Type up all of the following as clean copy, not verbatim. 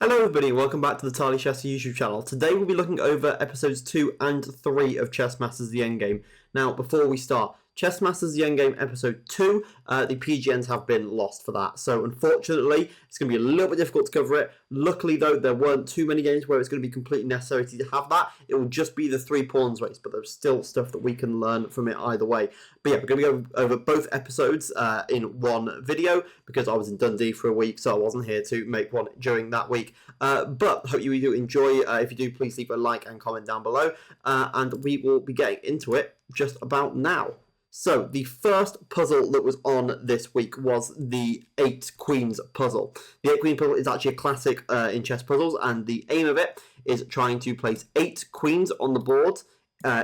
Hello everybody, welcome back to the Tally Chess YouTube channel. Today we'll be looking over episodes 2 and 3 of Chess Masters The Endgame. Now, before we start, Chess Masters The Endgame episode 2, the PGNs have been lost for that. So unfortunately, it's going to be a little bit difficult to cover it. Luckily though, there weren't too many games where it's going to be completely necessary to have that. It will just be the 3 pawns race, but there's still stuff that we can learn from it either way. But yeah, we're going to go over both episodes in one video because I was in Dundee for a week, so I wasn't here to make one during that week. But hope you do enjoy. If you do, please leave a like and comment down below. And we will be getting into it just about now. So, the first puzzle that was on this week was the 8 Queens puzzle. The 8 Queens puzzle is actually a classic in chess puzzles, and the aim of it is trying to place 8 queens on the board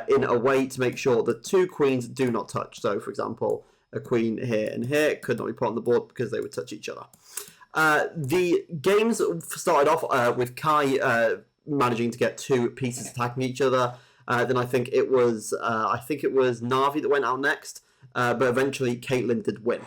in a way to make sure that 2 queens do not touch. So, for example, a queen here and here could not be put on the board because they would touch each other. The games started off with Kai managing to get 2 pieces attacking each other. Then I think it was Navi that went out next, but eventually Caitlin did win.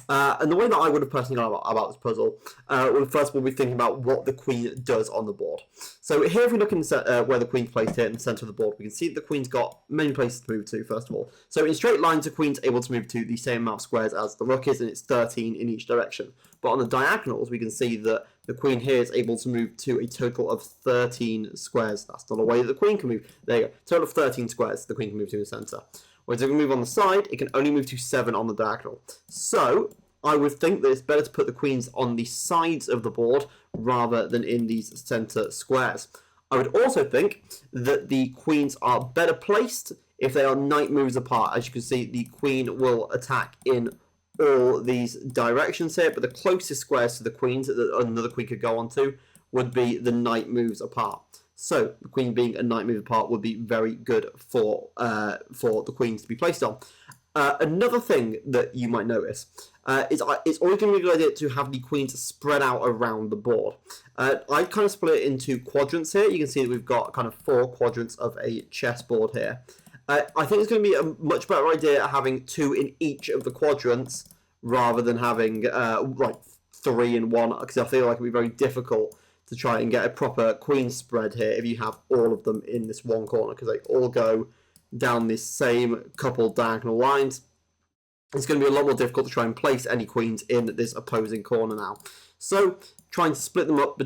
And the way that I would have personally gone about this puzzle, well, first we'll be thinking about what the queen does on the board. So here, if we look in where the queen's placed here in the centre of the board, we can see that the queen's got many places to move to, first of all. So in straight lines, the queen's able to move to the same amount of squares as the rook is, and it's 13 in each direction. But on the diagonals, we can see that the queen here is able to move to a total of 13 squares. That's not a way that the queen can move. There you go. Total of 13 squares the queen can move to in the centre. Whereas if we move on the side, it can only move to 7 on the diagonal. So I would think that it's better to put the queens on the sides of the board rather than in these centre squares. I would also think that the queens are better placed if they are knight moves apart. As you can see, the queen will attack in all these directions here, but the closest squares to the queens that another queen could go onto would be the knight moves apart. So the queen being a knight move apart would be very good for the queens to be placed on. Another thing that you might notice is it's always going to be a good idea to have the queens spread out around the board. I kind of split it into quadrants here. You can see that we've got kind of 4 quadrants of a chessboard here. I think it's going to be a much better idea having 2 in each of the quadrants rather than having like 3 in one, because I feel like it would be very difficult to try and get a proper queen spread here if you have all of them in this one corner, because they all go down this same couple diagonal lines. It's going to be a lot more difficult to try and place any queens in this opposing corner now. So trying to split them up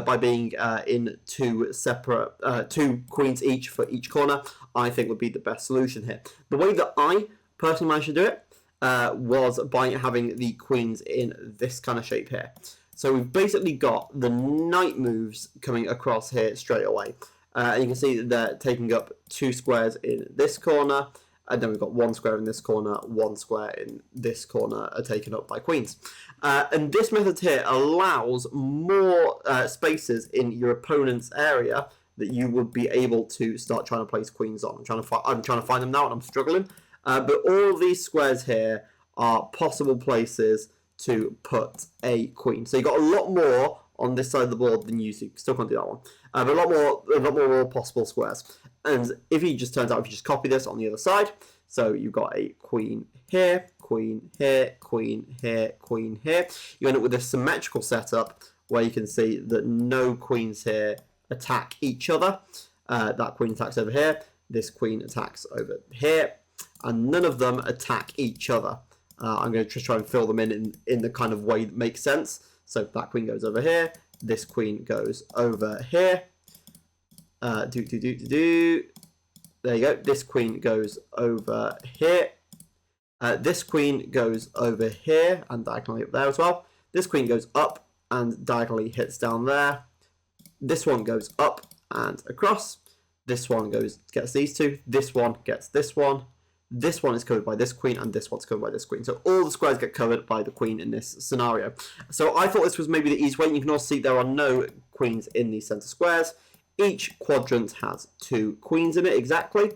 by being in 2 separate 2 queens each for each corner, I think would be the best solution here. The way that I personally managed to do it was by having the queens in this kind of shape here. So we've basically got the knight moves coming across here straight away. And you can see that they're taking up 2 squares in this corner, and then we've got 1 square in this corner, 1 square in this corner are taken up by queens. And this method here allows more spaces in your opponent's area that you would be able to start trying to place queens on. I'm trying to find them now and I'm struggling. But all of these squares here are possible places to put a queen. So you've got a lot more on this side of the board than you see. Still can't do that one. But a lot more possible squares. And if you just copy this on the other side, so you've got a queen here, queen here, queen here, queen here. You end up with a symmetrical setup where you can see that no queens here attack each other. That queen attacks over here, this queen attacks over here, and none of them attack each other. I'm going to just try and fill them in the kind of way that makes sense. So that queen goes over here, this queen goes over here. There you go. This queen goes over here. This queen goes over here and diagonally up there as well. This queen goes up and diagonally hits down there. This one goes up and across. This one gets these 2. This one gets this one. This one is covered by this queen, and this one's covered by this queen. So all the squares get covered by the queen in this scenario. So I thought this was maybe the easiest way. You can also see there are no queens in these centre squares. Each quadrant has 2 queens in it exactly.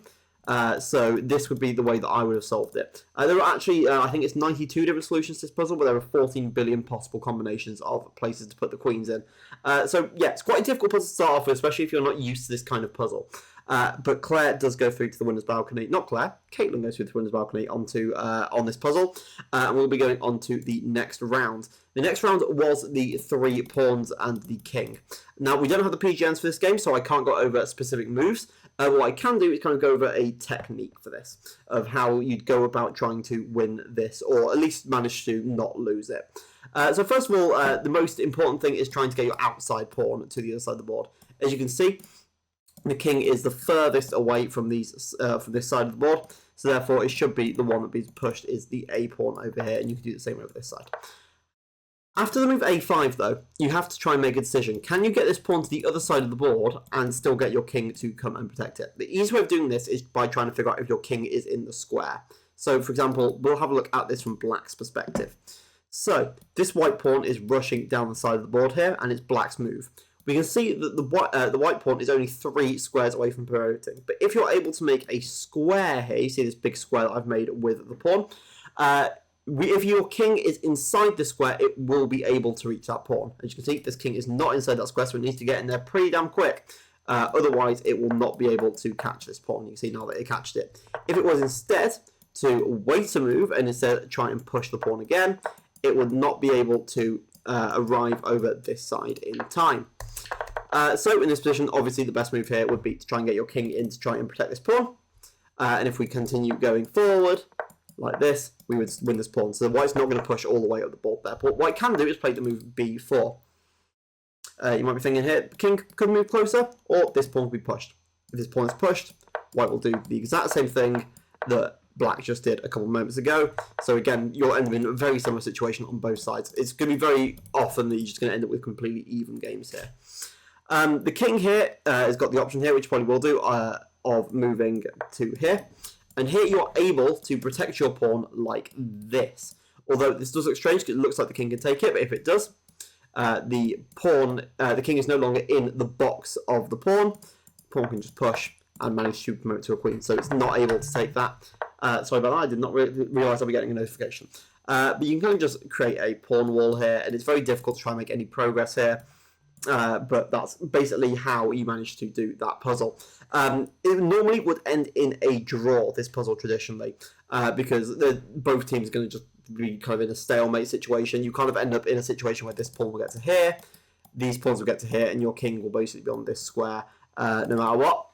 So this would be the way that I would have solved it. There are actually, I think it's 92 different solutions to this puzzle, but there are 14 billion possible combinations of places to put the queens in. So yeah, it's quite a difficult puzzle to start off with, especially if you're not used to this kind of puzzle. But Claire does go through to the winner's balcony. Not Claire, Caitlin goes through to the winner's balcony onto on this puzzle. And we'll be going on to the next round. The next round was the 3 pawns and the king. Now, we don't have the PGNs for this game, so I can't go over specific moves. What I can do is kind of go over a technique for this, of how you'd go about trying to win this, or at least manage to not lose it. So first of all, the most important thing is trying to get your outside pawn to the other side of the board. As you can see, the king is the furthest away from this side of the board, so therefore it should be the one that being pushed is the A pawn over here, and you can do the same over this side. After the move A5, though, you have to try and make a decision. Can you get this pawn to the other side of the board and still get your king to come and protect it? The easiest way of doing this is by trying to figure out if your king is in the square. So, for example, we'll have a look at this from Black's perspective. So, this white pawn is rushing down the side of the board here, and it's Black's move. We can see that the white pawn is only 3 squares away from promoting. But if you're able to make a square here, you see this big square that I've made with the pawn, if your king is inside the square, it will be able to reach that pawn. As you can see, this king is not inside that square, so it needs to get in there pretty damn quick. Otherwise, it will not be able to catch this pawn. You can see now that it catched it. If it was instead to wait a move and instead try and push the pawn again, it would not be able to arrive over this side in time. So in this position, obviously the best move here would be to try and get your king in to try and protect this pawn. And if we continue going forward, like this, we would win this pawn. So white's not going to push all the way up the board there. But what white can do is play the move b4. You might be thinking here, king could move closer, or this pawn will be pushed. If this pawn is pushed, white will do the exact same thing that black just did a couple of moments ago. So again, you'll end up in a very similar situation on both sides. It's going to be very often that you're just going to end up with completely even games here. The king here has got the option here, which probably will do, of moving to here. And here you're able to protect your pawn like this. Although this does look strange because it looks like the king can take it, but if it does, the king is no longer in the box of the pawn. The pawn can just push and manage to promote to a queen, so it's not able to take that. Sorry about that, I did not realise I'll be getting a notification. But you can kind of just create a pawn wall here, and it's very difficult to try and make any progress here. But that's basically how you manage to do that puzzle. It normally would end in a draw, this puzzle traditionally, because both teams are going to just be kind of in a stalemate situation. You kind of end up in a situation where this pawn will get to here, these pawns will get to here, and your king will basically be on this square no matter what.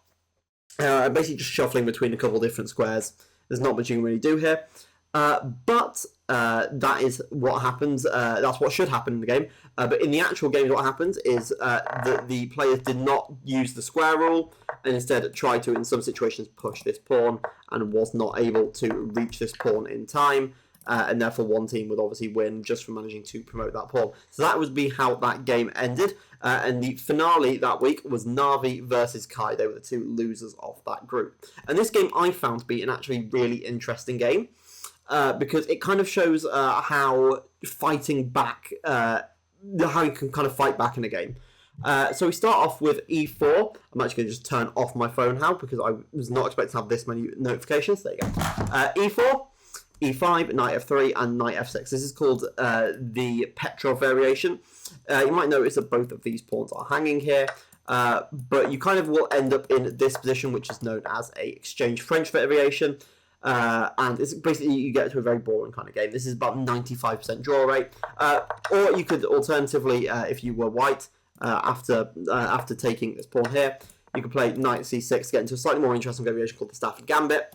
Basically just shuffling between a couple of different squares. There's not much you can really do here. But that is what happens. That's what should happen in the game. But in the actual game, what happens is that the players did not use the square rule and instead tried to, in some situations, push this pawn and was not able to reach this pawn in time. And therefore, one team would obviously win just for managing to promote that pawn. So that would be how that game ended. And the finale that week was Navi versus Kai. They were the 2 losers of that group. And this game I found to be an actually really interesting game. Because it kind of shows how fighting back, how you can kind of fight back in a game. So we start off with e4. I'm actually going to just turn off my phone now because I was not expecting to have this many notifications. There you go. E4, e5, knight f3, and knight f6. This is called the Petrov variation. You might notice that both of these pawns are hanging here. But you kind of will end up in this position, which is known as a exchange French variation. And it's basically you get to a very boring kind of game. This is about 95% draw rate. Or you could alternatively, if you were white, after taking this pawn here, you could play knight c6 to get into a slightly more interesting variation called the Stafford Gambit.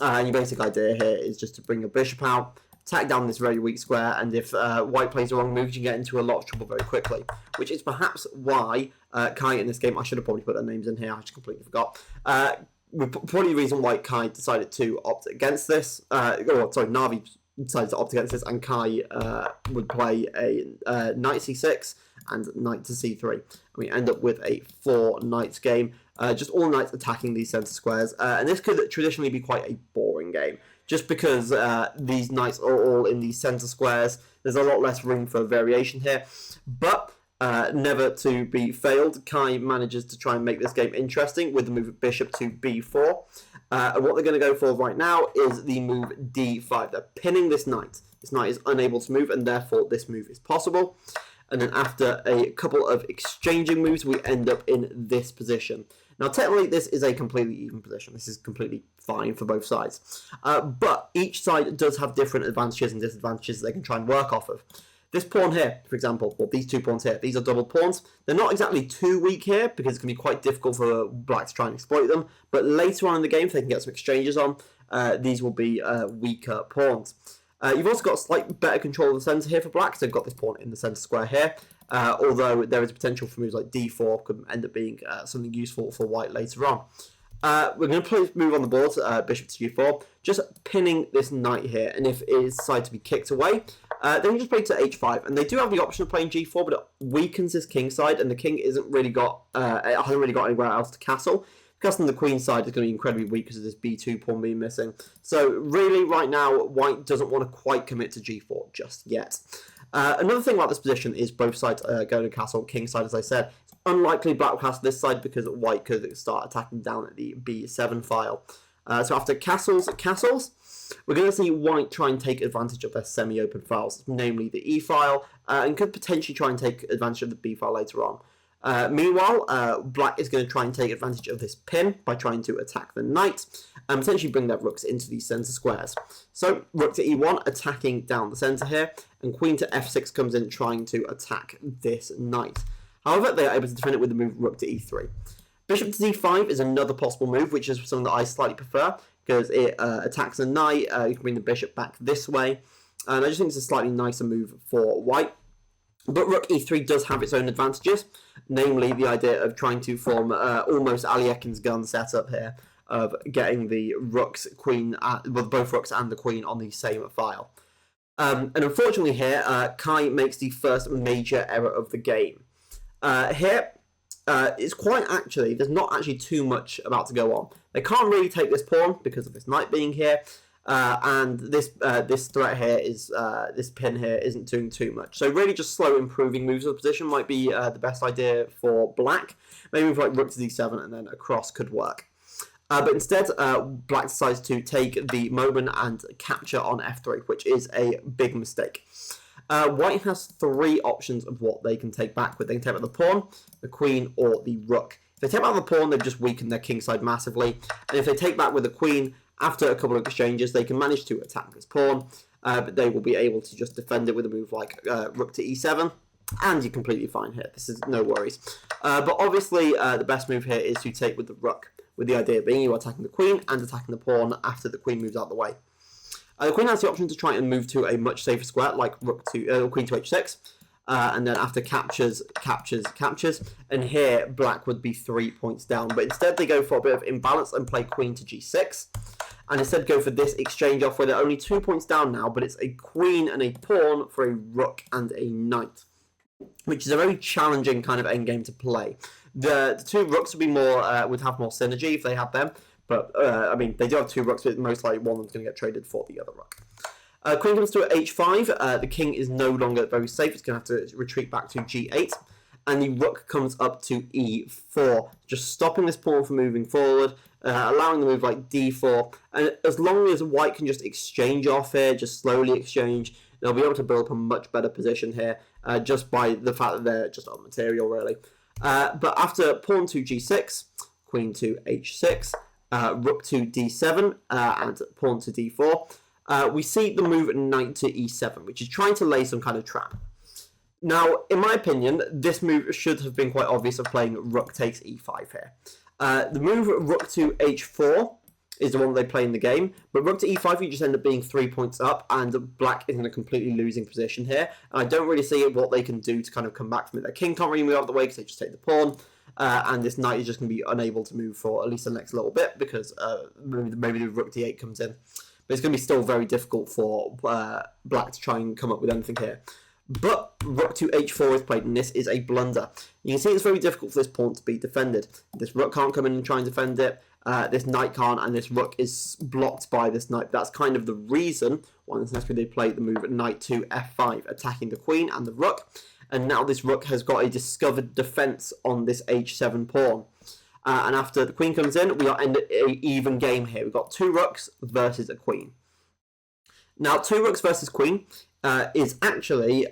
And your basic idea here is just to bring your bishop out, attack down this very weak square, and if white plays the wrong moves, you get into a lot of trouble very quickly. Which is perhaps why Kai in this game, I should have probably put their names in here, I just completely forgot. Probably the reason why Kai decided to opt against this, Navi decided to opt against this, and Kai would play a knight c6 and knight to c3. And we end up with a 4 knights game, just all knights attacking these centre squares. And this could traditionally be quite a boring game, just because these knights are all in these centre squares. There's a lot less room for variation here, but never to be failed, Kai manages to try and make this game interesting with the move of bishop to b4. And what they're going to go for right now is the move d5. They're pinning this knight. This knight is unable to move, and therefore this move is possible. And then after a couple of exchanging moves, we end up in this position. Now, technically, this is a completely even position. This is completely fine for both sides. But each side does have different advantages and disadvantages that they can try and work off of. This pawn here, for example, or these 2 pawns here, these are double pawns. They're not exactly too weak here because it can be quite difficult for black to try and exploit them. But later on in the game, if they can get some exchanges on, these will be weaker pawns. You've also got slight better control of the centre here for black, so they've got this pawn in the centre square here. Although there is potential for moves like d4 could end up being something useful for white later on. We're going to move on the board, bishop to g4, just pinning this knight here, and if it is decided to be kicked away, then you just play to h5, and they do have the option of playing g4, but it weakens his king side, and the king hasn't really got anywhere else to castle. Casting the queen side is going to be incredibly weak because of this b2 pawn being missing. So really, right now, white doesn't want to quite commit to g4 just yet. Another thing about this position is both sides going to castle king side, as I said. It's unlikely black will castle this side because white could start attacking down at the b7 file. So after castles, we're going to see white try and take advantage of their semi-open files, namely the e file, and could potentially try and take advantage of the b file later on. Meanwhile, black is going to try and take advantage of this pin by trying to attack the knight and potentially bring their rooks into these centre squares. So rook to e1 attacking down the centre here, and queen to f6 comes in trying to attack this knight. However, they are able to defend it with the move rook to e3. Bishop to d5 is another possible move, which is something that I slightly prefer because it attacks a knight. You can bring the bishop back this way, and I just think it's a slightly nicer move for white. But rook e3 does have its own advantages, namely the idea of trying to form almost Ali Ekin's gun setup here, of getting the rooks, both rooks and the queen on the same file. And unfortunately here, Kai makes the first major error of the game. Here, it's quite actually, there's not actually too much about to go on. They can't really take this pawn because of this knight being here. And this threat here is this pin here isn't doing too much. So really, just slow improving moves of the position might be the best idea for black. Maybe move like rook to d7 and then across could work. But instead, black decides to take the moment and capture on f3, which is a big mistake. White has 3 options of what they can take back with. They can take back the pawn, the queen, or the rook. If they take back the pawn, they've just weakened their king side massively. And if they take back with the queen, after a couple of exchanges, they can manage to attack this pawn, but they will be able to just defend it with a move like rook to e7, and you're completely fine here. This is no worries. But obviously, the best move here is to take with the rook, with the idea being you are attacking the queen and attacking the pawn after the queen moves out of the way. The queen has the option to try and move to a much safer square, like queen to h6, and then after captures, and here black would be 3 points down. But instead they go for a bit of imbalance and play queen to g6, and instead go for this exchange off where they're only 2 points down now, but it's a queen and a pawn for a rook and a knight, which is a very challenging kind of endgame to play. The 2 rooks would be more would have more synergy if they had them, but I mean they do have 2 rooks, but most likely one of them's going to get traded for the other rook. Queen comes to h5. The king is no longer very safe. It's going to have to retreat back to g8. And the rook comes up to e4, just stopping this pawn from moving forward, allowing the move like d4. And as long as white can just exchange off here, just slowly exchange, they'll be able to build up a much better position here, just by the fact that they're just on material, really. But after pawn to g6, queen to h6, rook to d7, and pawn to d4, we see the move knight to e7, which is trying to lay some kind of trap. Now, in my opinion, this move should have been quite obvious of playing rook takes e5 here. The move rook to h4 is the one they play in the game, but rook to e5 you just end up being 3 points up, and black is in a completely losing position here. And I don't really see what they can do to kind of come back from it. Their king can't really move out of the way because they just take the pawn, and this knight is just going to be unable to move for at least the next little bit because maybe the rook d8 comes in. But it's going to be still very difficult for black to try and come up with anything here. But rook to h4 is played, and this is a blunder. You can see it's very difficult for this pawn to be defended. This rook can't come in and try and defend it. This knight can't, and this rook is blocked by this knight. That's kind of the reason why they played the move knight to f5, attacking the queen and the rook. And now this rook has got a discovered defense on this h7 pawn. And after the queen comes in, we are in an even game here. We've got 2 rooks versus a queen. Now, 2 rooks versus queen is actually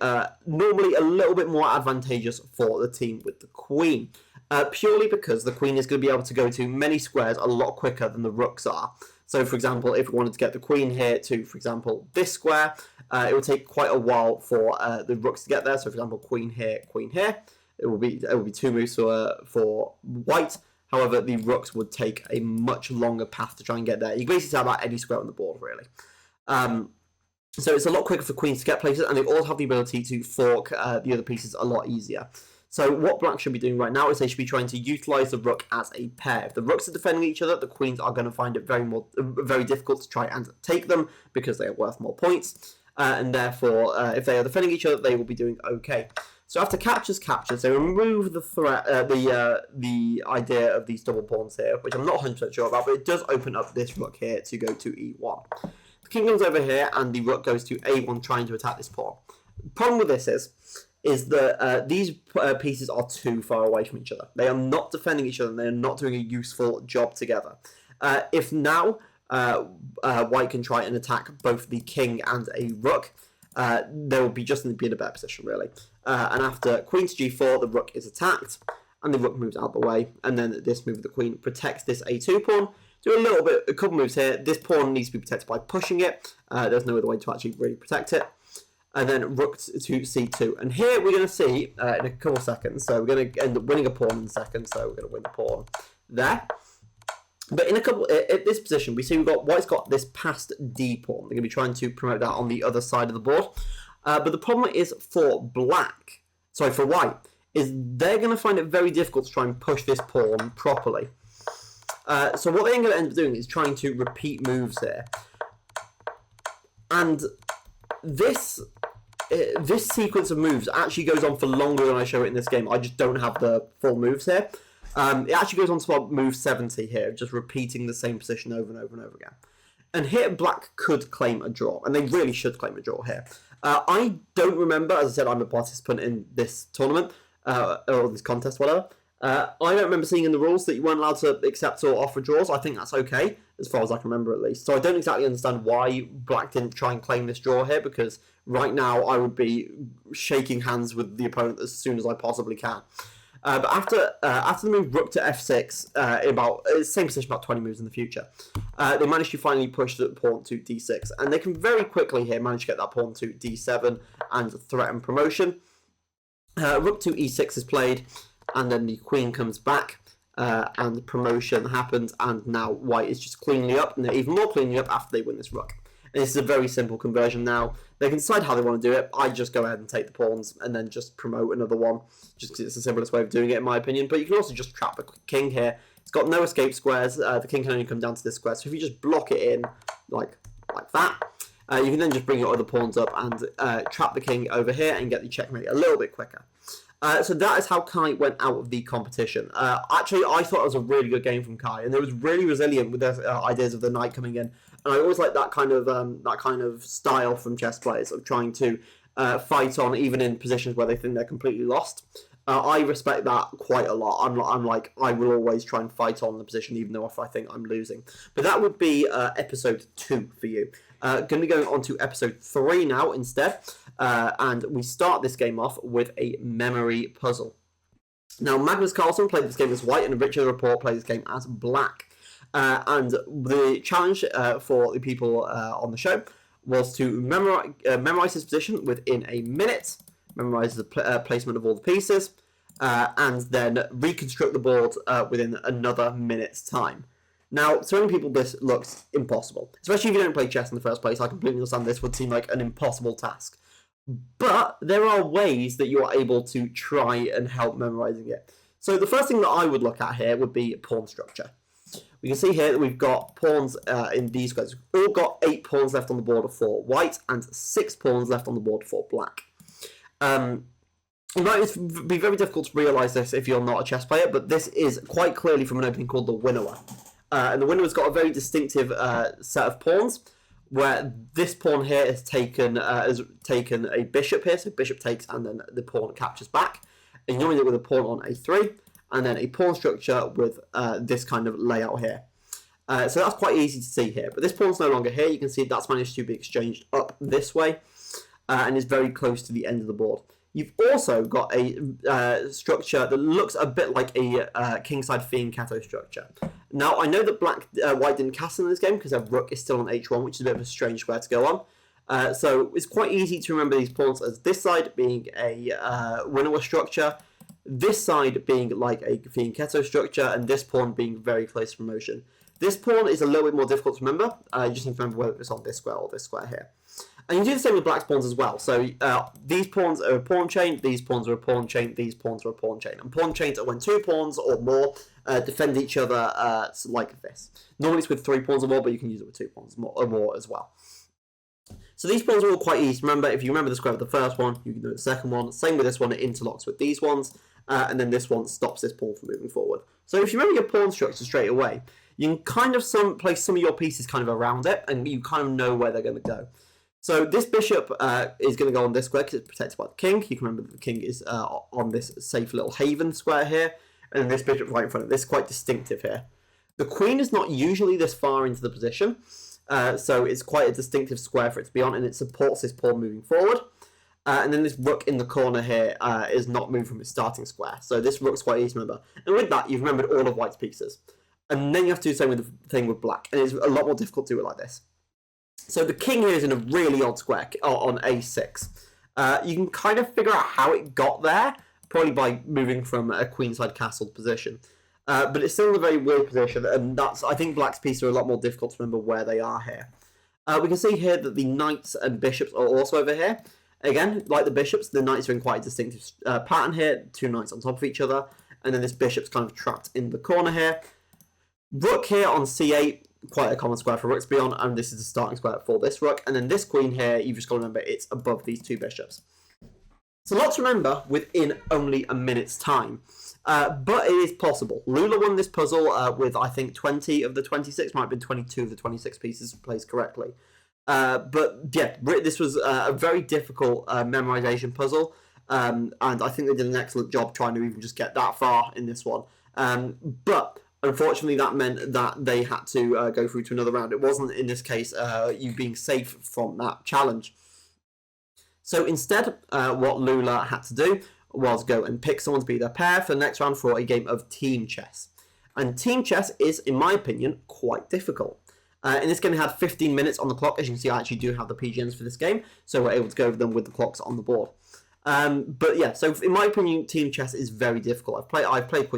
normally a little bit more advantageous for the team with the queen. purely because the queen is going to be able to go to many squares a lot quicker than the rooks are. So, for example, if we wanted to get the queen here to, for example, this square, it will take quite a while for the rooks to get there. So, for example, queen here, it will be 2 moves for white. However, the rooks would take a much longer path to try and get there. You can basically say about any square on the board, really. So it's a lot quicker for queens to get places, and they all have the ability to fork the other pieces a lot easier. So what black should be doing right now is they should be trying to utilise the rook as a pair. If the rooks are defending each other, the queens are going to find it very difficult to try and take them because they are worth more points. And therefore, if they are defending each other, they will be doing okay. So after captures, they remove the threat, the idea of these double pawns here, which I'm not 100% sure about, but it does open up this rook here to go to e1. The king comes over here, and the rook goes to a1, trying to attack this pawn. The problem with this is that these pieces are too far away from each other. They are not defending each other, and they are not doing a useful job together. If now white can try and attack both the king and a rook, they will be just be in a better position, really. And after queen to g4, the rook is attacked, and the rook moves out the way, and then this move of the queen protects this a2 pawn. Do a couple moves here. This pawn needs to be protected by pushing it. There's no other way to actually really protect it. And then rook to c2. And here we're going to see in a couple of seconds, so we're going to end up winning a pawn in a second, so we're going to win the pawn there. But at this position, we see white's got this passed d pawn. They're going to be trying to promote that on the other side of the board. But the problem is for white, is they're going to find it very difficult to try and push this pawn properly. So what they're going to end up doing is trying to repeat moves here. And this sequence of moves actually goes on for longer than I show it in this game. I just don't have the full moves here. It actually goes on to about move 70 here, just repeating the same position over and over and over again. And here black could claim a draw, and they really should claim a draw here. I don't remember, as I said, I'm a participant in this tournament, or this contest, whatever. I don't remember seeing in the rules that you weren't allowed to accept or offer draws. I think that's okay, as far as I can remember at least. So I don't exactly understand why black didn't try and claim this draw here, because right now I would be shaking hands with the opponent as soon as I possibly can. But after the move rook to f6, in about same position, about 20 moves in the future, they managed to finally push the pawn to d6, and they can very quickly here manage to get that pawn to d7 and threaten promotion. Rook to e6 is played, and then the queen comes back, and promotion happens, and now white is just cleanly up, and they're even more cleanly up after they win this rook. And this is a very simple conversion now. They can decide how they want to do it. I just go ahead and take the pawns and then just promote another one, just because it's the simplest way of doing it in my opinion. But you can also just trap the king here. It's got no escape squares. The king can only come down to this square. So if you just block it in like that, you can then just bring your other pawns up and trap the king over here and get the checkmate a little bit quicker. So that is how Kai went out of the competition. Actually, I thought it was a really good game from Kai, and it was really resilient with their ideas of the knight coming in. And I always like that kind of style from chess players of trying to fight on even in positions where they think they're completely lost. I respect that quite a lot. I'm like, I will always try and fight on the position even though if I think I'm losing. But that would be episode 2 for you. Going to be going on to episode 3 now instead. And we start this game off with a memory puzzle. Now, Magnus Carlsen played this game as white, and Richard Rapport played this game as black. And the challenge for the people on the show was to memorize his position within a minute, memorize the placement of all the pieces, and then reconstruct the board within another minute's time. Now, to many people, this looks impossible, especially if you don't play chess in the first place. I completely understand this would seem like an impossible task. But there are ways that you are able to try and help memorizing it. So the first thing that I would look at here would be pawn structure. We can see here that we've got pawns in these squares. We've all got 8 pawns left on the board for white and 6 pawns left on the board for black. It might be very difficult to realise this if you're not a chess player, but this is quite clearly from an opening called the Winnower. And the Winnower's got a very distinctive set of pawns, where this pawn here has taken a bishop here, so bishop takes and then the pawn captures back. And you normally do it with a pawn on a3, and then a pawn structure with this kind of layout here. So that's quite easy to see here. But this pawn's no longer here. You can see that's managed to be exchanged up this way, and is very close to the end of the board. You've also got a structure that looks a bit like a kingside fianchetto structure. Now, I know that white didn't castle in this game because their rook is still on h1, which is a bit of a strange square to go on. So it's quite easy to remember these pawns as this side being a winnower structure, this side being like a fianchetto structure, and this pawn being very close to promotion. This pawn is a little bit more difficult to remember. You just need to remember whether it's on this square or this square here. And you do the same with black's pawns as well. So these pawns are a pawn chain, these pawns are a pawn chain, these pawns are a pawn chain. And pawn chains are when two pawns or more defend each other like this. Normally it's with 3 pawns or more, but you can use it with 2 pawns or more as well. So these pawns are all quite easy to remember. If you remember the square of the first one, you can do the second one. Same with this one, it interlocks with these ones. And then this one stops this pawn from moving forward. So if you remember your pawn structure straight away, you can kind of place some of your pieces kind of around it, and you kind of know where they're going to go. So this bishop is going to go on this square because it's protected by the king. You can remember that the king is on this safe little haven square here, and this bishop right in front of it. This is quite distinctive here. The queen is not usually this far into the position, so it's quite a distinctive square for it to be on, and it supports this pawn moving forward. And then this rook in the corner here is not moved from its starting square. So this rook's quite easy to remember. And with that, you've remembered all of white's pieces. And then you have to do the same with the thing with black. And it's a lot more difficult to do it like this. So the king here is in a really odd square on a6. You can kind of figure out how it got there, probably by moving from a queenside castle position. But it's still in a very weird position, and I think black's pieces are a lot more difficult to remember where they are here. We can see here that the knights and bishops are also over here. Again, like the bishops, the knights are in quite a distinctive pattern here, 2 knights on top of each other, and then this bishop's kind of trapped in the corner here. Rook here on c8, quite a common square for rooks to be on, and this is the starting square for this rook. And then this queen here, you've just got to remember it's above these 2 bishops. It's a lot to remember within only a minute's time, but it is possible. Lula won this puzzle with, I think, 20 of the 26, might have been 22 of the 26 pieces placed correctly. But yeah, this was a very difficult memorization puzzle, and I think they did an excellent job trying to even just get that far in this one. But unfortunately, that meant that they had to go through to another round. It wasn't, in this case, you being safe from that challenge. So instead, what Lula had to do was go and pick someone to be their pair for the next round for a game of team chess. And team chess is, in my opinion, quite difficult. In this game, they had 15 minutes on the clock. As you can see, I actually do have the PGNs for this game, so we're able to go over them with the clocks on the board. But yeah, so in my opinion, team chess is very difficult. I've played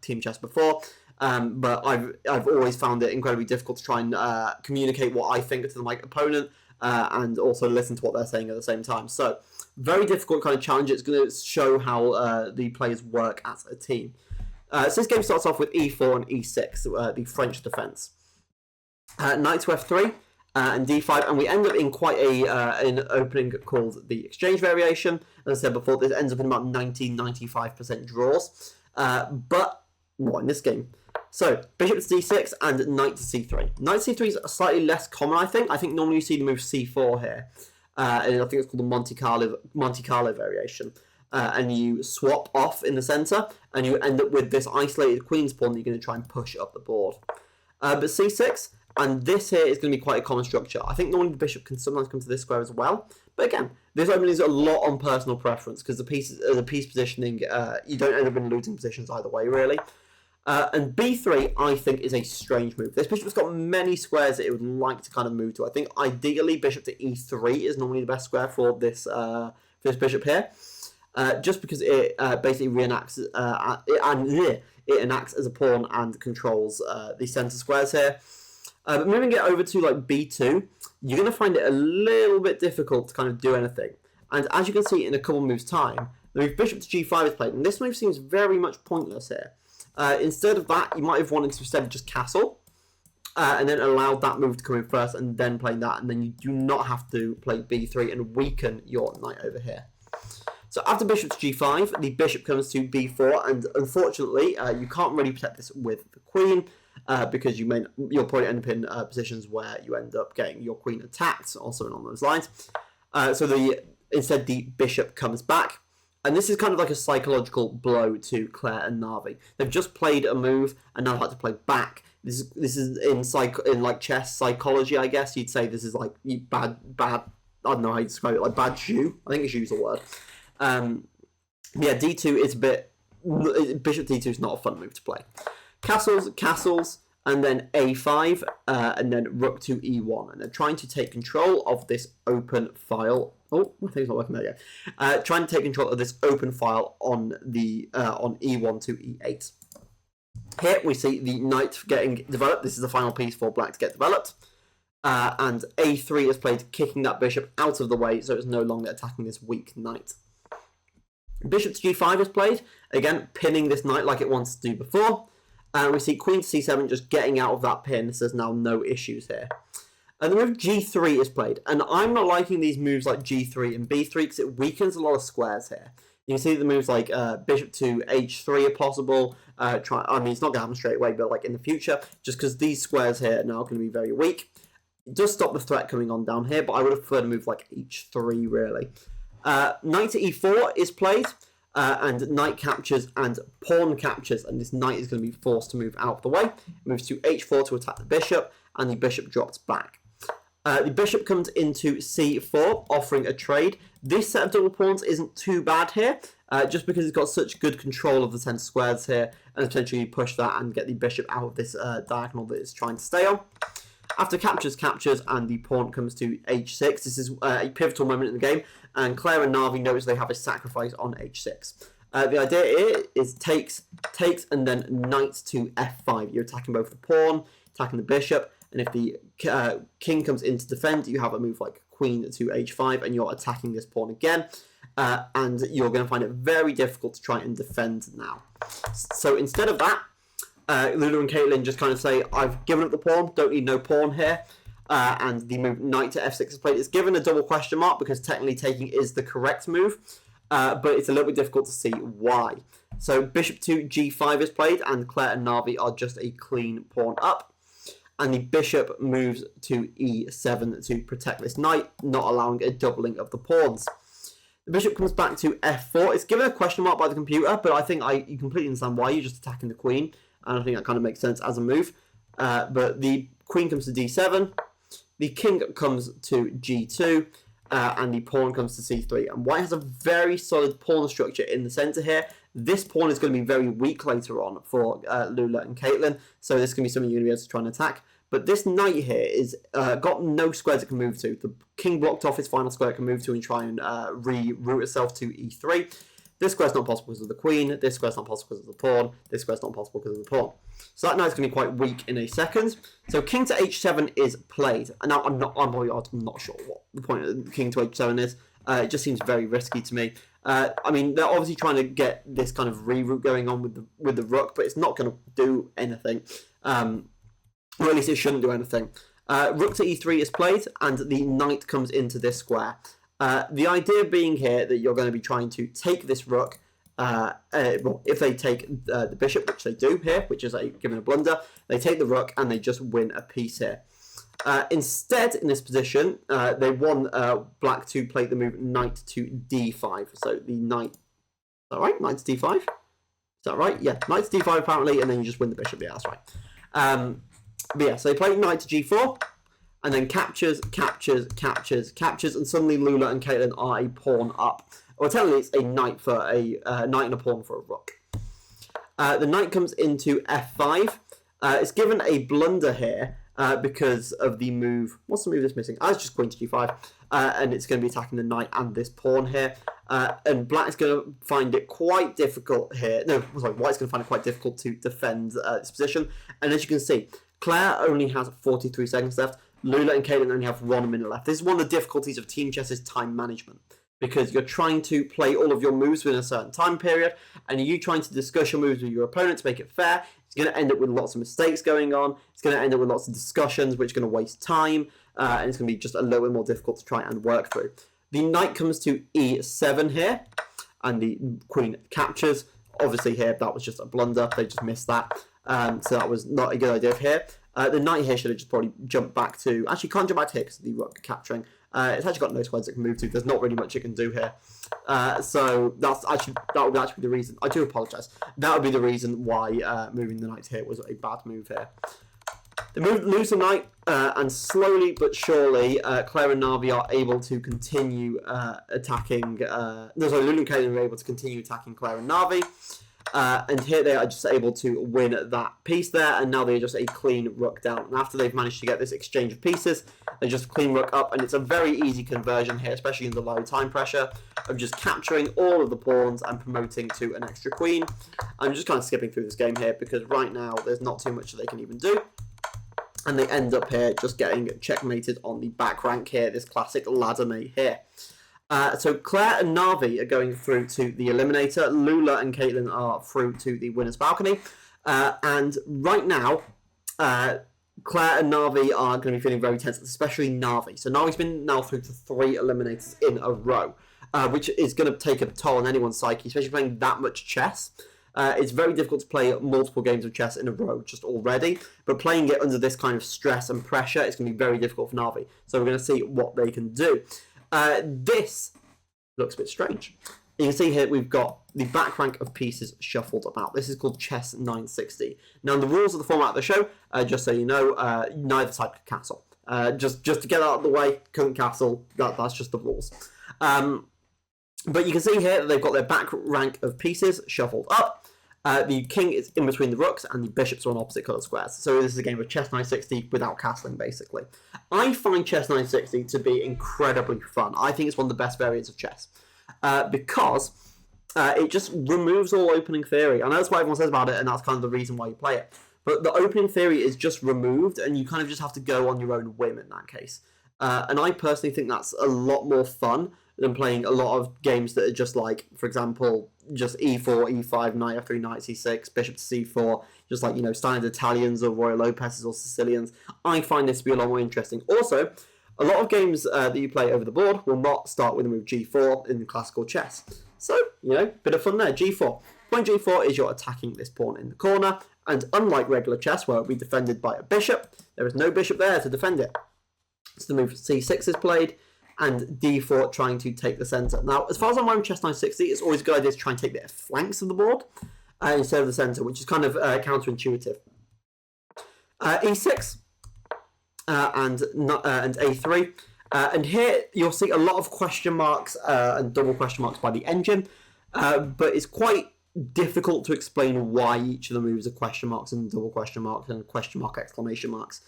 team chess before, but I've always found it incredibly difficult to try and communicate what I think to my opponent and also listen to what they're saying at the same time. So very difficult kind of challenge. It's going to show how the players work as a team. So this game starts off with e4 and e6, the French defense. Knight to f3 and d5, and we end up in quite an opening called the exchange variation. As I said before, this ends up in about 90-95% draws, but not in this game. So bishop to d6 and knight to c3. Knight to c3 is slightly less common, I think. I think normally you see the move c4 here, and I think it's called the Monte Carlo variation. And you swap off in the centre, and you end up with this isolated queen's pawn that you're going to try and push up the board. But c6. And this here is going to be quite a common structure. I think normally the bishop can sometimes come to this square as well. But again, this opening is a lot on personal preference because the piece positioning, you don't end up in losing positions either way, really. And b3, I think, is a strange move. This bishop's got many squares that it would like to kind of move to. I think ideally bishop to e3 is normally the best square for this bishop here. Just because it basically reenacts, it enacts as a pawn and controls the centre squares here. But moving it over to like b2, you're going to find it a little bit difficult to kind of do anything. And as you can see in a couple moves time, the move bishop to g5 is played, and this move seems very much pointless here. Instead of that, you might have wanted to instead just castle, and then allowed that move to come in first, and then play that, and then you do not have to play b3 and weaken your knight over here. So after bishop to g5, the bishop comes to b4, and unfortunately, you can't really protect this with the queen, because you'll probably end up in positions where you end up getting your queen attacked, or something along those lines. So instead the bishop comes back, and this is kind of like a psychological blow to Claire and Navi. They've just played a move, and now have to play back. This is in like chess psychology, I guess you'd say. This is like bad. I don't know how you describe it, like bad jus. I think jus is a word. Yeah, d2 is a bit... Bishop d2 is not a fun move to play. Castles, and then a5, and then rook to e1, and they're trying to take control of this open file. Oh, my thing's not working there yet. Trying to take control of this open file on the on e1 to e8. Here we see the knight getting developed. This is the final piece for black to get developed. And a3 is played, kicking that bishop out of the way, so it's no longer attacking this weak knight. Bishop to g5 is played, again pinning this knight like it wants to do before. And we see queen to c7 just getting out of that pin, so there's now no issues here. And the move g3 is played, and I'm not liking these moves like g3 and b3 because it weakens a lot of squares here. You can see the moves like bishop to h3 are possible. I mean, it's not going to happen straight away, but like in the future, just because these squares here are now going to be very weak. It does stop the threat coming on down here, but I would have preferred a move like h3, really. Knight to e4 is played, and knight captures and pawn captures, and this knight is going to be forced to move out of the way. It moves to h4 to attack the bishop, and the bishop drops back. The bishop comes into c4, offering a trade. This set of double pawns isn't too bad here, just because it's got such good control of the center squares here, and potentially push that and get the bishop out of this diagonal that it's trying to stay on. After captures, and the pawn comes to h6. This is a pivotal moment in the game, and Claire and Navi notice they have a sacrifice on h6. The idea here is takes, and then knight to f5. You're attacking both the pawn, attacking the bishop, and if the king comes in to defend, you have a move like queen to h5, and you're attacking this pawn again, and you're going to find it very difficult to try and defend now. So instead of that, Lulu and Caitlin just kind of say, I've given up the pawn, don't need no pawn here, and the move knight to f6 is played. It's given a double question mark because technically taking is the correct move, but it's a little bit difficult to see why. So bishop to g5 is played, and Claire and Navi are just a clean pawn up. And the bishop moves to e7 to protect this knight, not allowing a doubling of the pawns. The bishop comes back to f4. It's given a question mark by the computer, but I think you completely understand why. You're just attacking the queen, and I think that kind of makes sense as a move. But the queen comes to d7, the king comes to g2, and the pawn comes to c3. And white has a very solid pawn structure in the centre here. This pawn is going to be very weak later on for Lula and Caitlin, so this is going to be something you're going to be able to try and attack. But this knight here is got no squares it can move to. The king blocked off his final square it can move to and try and reroute itself to e3. This square's not possible because of the queen. This square's not possible because of the pawn. This square's not possible because of the pawn. So that knight's going to be quite weak in a second. So king to h7 is played. And now I'm not sure what the point of king to h7 is. It just seems very risky to me. I mean, they're obviously trying to get this kind of reroute going on with the rook, but it's not going to do anything. Or at least it shouldn't do anything. Rook to e3 is played, and the knight comes into this square. The idea being here that you're going to be trying to take this rook. Well, if they take the bishop, which they do here, which is given a blunder, they take the rook and they just win a piece here. Instead, in this position, they want black to play the move knight to d5. So the knight, is that right? Knight to d5? Is that right? Yeah, knight to d5 apparently, and then you just win the bishop. Yeah, that's right. But yeah, so they play knight to g4, and then captures, and suddenly Lula and Caitlin are a pawn up. Or technically it's a knight for a knight and a pawn for a rook. The knight comes into f5. It's given a blunder here because of the move. What's the move that's missing? It's just queen to g5. And it's going to be attacking the knight and this pawn here. And black's going to find it quite difficult here. No, sorry, white's going to find it quite difficult to defend this position. And as you can see, Claire only has 43 seconds left. Lula and Caitlin only have 1 minute left. This is one of the difficulties of team chess is time management. Because you're trying to play all of your moves within a certain time period, and you trying to discuss your moves with your opponent to make it fair. It's going to end up with lots of mistakes going on. It's going to end up with lots of discussions, which are going to waste time, and it's going to be just a little bit more difficult to try and work through. The knight comes to e7 here, and the queen captures. Obviously here, that was just a blunder. They just missed that. So that was not a good idea here. The knight here should have just probably jumped back to... Actually, can't jump back to here because of the rook capturing. It's actually got no squares it can move to. There's not really much it can do here. So that would actually be the reason. I do apologise. That would be the reason why moving the knight here was a bad move here. lose the knight, and slowly but surely, Claire and Na'vi are able to continue attacking. Lulu and Caitlin are able to continue attacking Claire and Na'vi. And here they are just able to win that piece there, and now they're just a clean rook down. And after they've managed to get this exchange of pieces, they just clean rook up, and it's a very easy conversion here, especially in the low time pressure, of just capturing all of the pawns and promoting to an extra queen. I'm just kind of skipping through this game here, because right now there's not too much that they can even do. And they end up here just getting checkmated on the back rank here, this classic ladder mate here. So Claire and Na'vi are going through to the eliminator. Lula and Caitlin are through to the winner's balcony. And right now, Claire and Na'vi are going to be feeling very tense, especially Na'vi. So Na'vi's been now through to 3 eliminators in a row, which is going to take a toll on anyone's psyche, especially playing that much chess. It's very difficult to play multiple games of chess in a row just already, but playing it under this kind of stress and pressure is going to be very difficult for Na'vi. So we're going to see what they can do. This looks a bit strange. You can see here we've got the back rank of pieces shuffled about. This is called Chess 960. Now, the rules of the format of the show, just so you know, neither side could castle. Just to get out of the way, couldn't castle. That's just the rules. But you can see here that they've got their back rank of pieces shuffled up. The king is in between the rooks, and the bishops are on opposite coloured squares. So this is a game of Chess 960 without castling, basically. I find Chess 960 to be incredibly fun. I think it's one of the best variants of chess. Because it just removes all opening theory. I know that's what everyone says about it, and that's kind of the reason why you play it. But the opening theory is just removed, and you kind of just have to go on your own whim in that case. And I personally think that's a lot more fun than playing a lot of games that are just like, for example, just e4, e5, knight f3, knight c6, bishop to c4, just like, you know, standard Italians or Royal Lopez's or Sicilians. I find this to be a lot more interesting. Also, a lot of games that you play over the board will not start with the move g4 in classical chess. So, you know, bit of fun there. g4. Point g4 is you're attacking this pawn in the corner, and unlike regular chess where it will be defended by a bishop, there is no bishop there to defend it. So the move c6 is played, and d4 trying to take the centre. Now, as far as I'm aware in Chess 960, it's always a good idea to try and take the flanks of the board instead of the centre, which is kind of counterintuitive. e6 and a3. And here you'll see a lot of question marks and double question marks by the engine, but it's quite difficult to explain why each of the moves are question marks and double question marks and question mark exclamation marks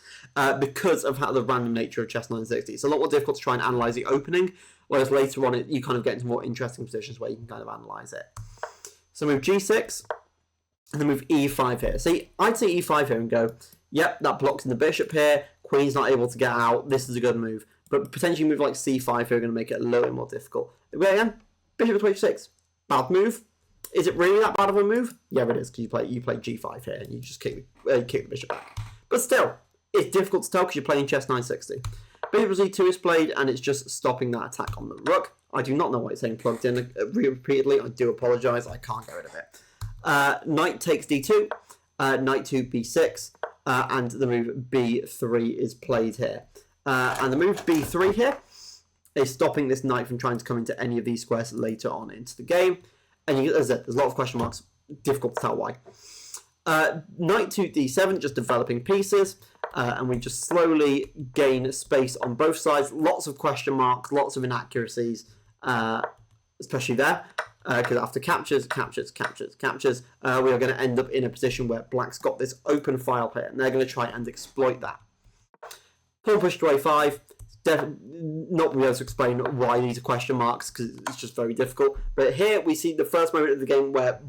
because of how the random nature of Chess 960. It's a lot more difficult to try and analyse the opening, whereas later on you kind of get into more interesting positions where you can kind of analyse it. So move g6 and then move e5 here. See, I'd say e5 here and go, yep, that blocks in the bishop here, queen's not able to get out, this is a good move. But potentially move like c5 here are going to make it a little bit more difficult. But again, bishop to h6, bad move. Is it really that bad of a move? Yeah, it is, because you play g5 here and you just kick the bishop back. But still, it's difficult to tell because you're playing Chess 960. Bishop z2 is played, and it's just stopping that attack on the rook. I do not know why it's saying plugged in repeatedly. I do apologise. I can't get rid of it. Knight takes d2, knight to b6, and the move b3 is played here. And the move b3 here is stopping this knight from trying to come into any of these squares later on into the game. And as I said, there's a lot of question marks. Difficult to tell why. Knight to d7, just developing pieces. And we just slowly gain space on both sides. Lots of question marks, lots of inaccuracies, especially there. Because after captures, we are going to end up in a position where black's got this open file here. And they're going to try and exploit that. Pawn push to a5. Not be able to explain why these are question marks because it's just very difficult. But here we see the first moment of the game where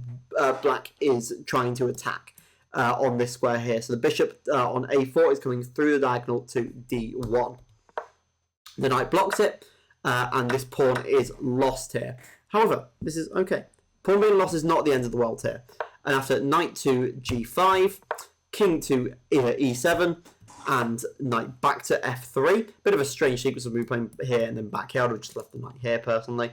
black is trying to attack on this square here. So the bishop on a4 is coming through the diagonal to d1. The knight blocks it, and this pawn is lost here. However, this is okay. Pawn being lost is not the end of the world here. And after knight to g5, king to e7, and knight back to f3. Bit of a strange sequence of move playing here and then back here. I would have just left the knight here, personally.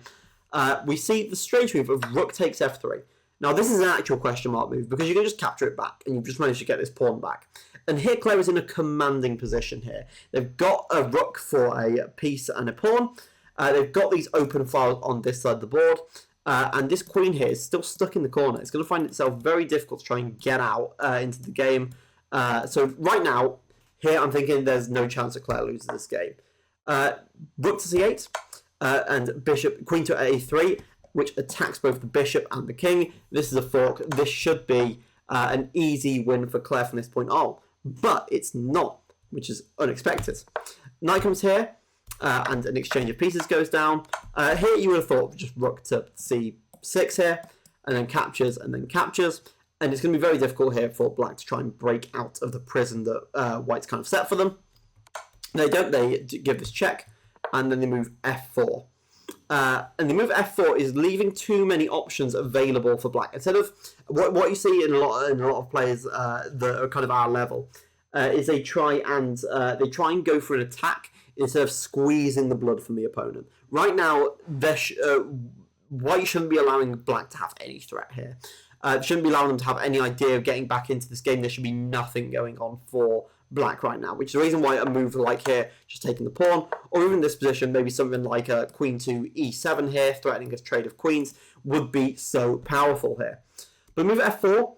We see the strange move of rook takes f3. Now, this is an actual question mark move because you can just capture it back and you've just managed to get this pawn back. And here Claire is in a commanding position here. They've got a rook for a piece and a pawn. They've got these open files on this side of the board. And this queen here is still stuck in the corner. It's going to find itself very difficult to try and get out into the game. So right now, Here I'm thinking there's no chance that Claire loses this game. Rook to c8 and bishop, queen to a3, which attacks both the bishop and the king. This is a fork. This should be an easy win for Claire from this point on, but it's not, which is unexpected. Knight comes here, and an exchange of pieces goes down. Here you would have thought just rook to c6 here, and then captures, and it's going to be very difficult here for black to try and break out of the prison that white's kind of set for them. They don't, they give this check, and then they move f4. And the move f4 is leaving too many options available for black. Instead of what you see in a lot of players that are kind of our level, is they try and go for an attack instead of squeezing the blood from the opponent. Right now, white shouldn't be allowing black to have any threat here. Shouldn't be allowing them to have any idea of getting back into this game. There should be nothing going on for black right now, which is the reason why a move like here, just taking the pawn, or even this position, maybe something like a queen to e7 here, threatening a trade of queens, would be so powerful here. But move f4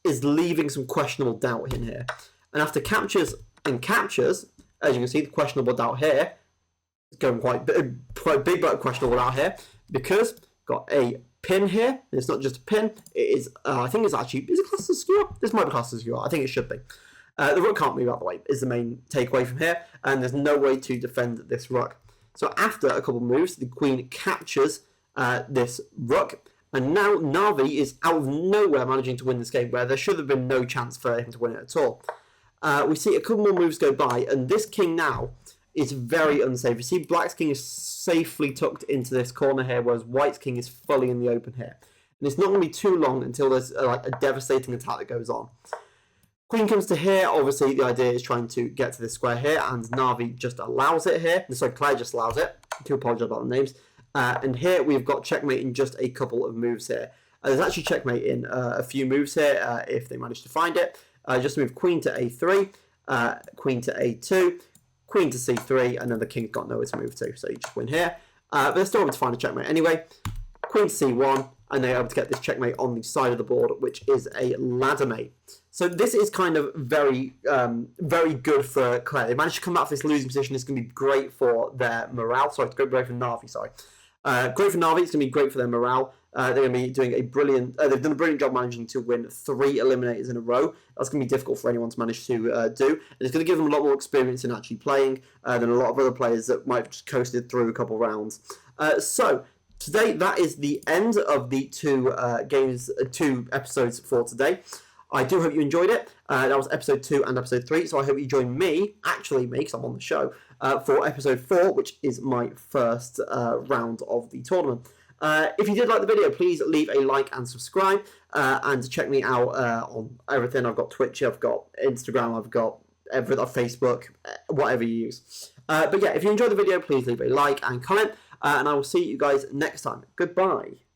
is leaving some questionable doubt in here. And after captures and captures, as you can see, the questionable doubt here is going quite big, but questionable doubt here, because got a pin here. It's not just a pin, it is, I think it's actually, is it classed as skewer? This might be classed as skewer, I think it should be. The rook can't move out of the way, is the main takeaway from here, and there's no way to defend this rook. So after a couple of moves, the queen captures this rook, and now Navi is out of nowhere managing to win this game, where there should have been no chance for him to win it at all. We see a couple more moves go by, and this king now is very unsafe. You see black's king is safely tucked into this corner here, whereas white's king is fully in the open here. And it's not going to be too long until there's like a devastating attack that goes on. Queen comes to here. Obviously, the idea is trying to get to this square here, and Navi just allows it here. So Claire just allows it. I do apologise about the names. And here we've got checkmate in just a couple of moves here. There's actually checkmate in a few moves here if they manage to find it. Just move queen to a3, queen to a2, queen to c3, and then the king's got nowhere to move to, so you just win here. But they're still able to find a checkmate anyway. Queen to c1, and they're able to get this checkmate on the side of the board, which is a ladder mate. So this is kind of very good for Claire. They managed to come out of this losing position. It's going to be great for their morale. Sorry, it's great for Navi, sorry. Great for Navi, it's going to be great for their morale. They're going to be doing a brilliant, they've done a brilliant job managing to win 3 eliminators in a row. That's going to be difficult for anyone to manage to do. And it's going to give them a lot more experience in actually playing than a lot of other players that might have just coasted through a couple rounds. So today, that is the end of the two episodes for today. I do hope you enjoyed it. That was episode 2 and episode 3, so I hope you join me, actually me, because I'm on the show, for episode 4, which is my first round of the tournament. If you did like the video, please leave a like and subscribe, and check me out on everything. I've got Twitch, I've got Instagram, I've got Facebook, whatever you use. But yeah, if you enjoyed the video, please leave a like and comment, and I will see you guys next time. Goodbye.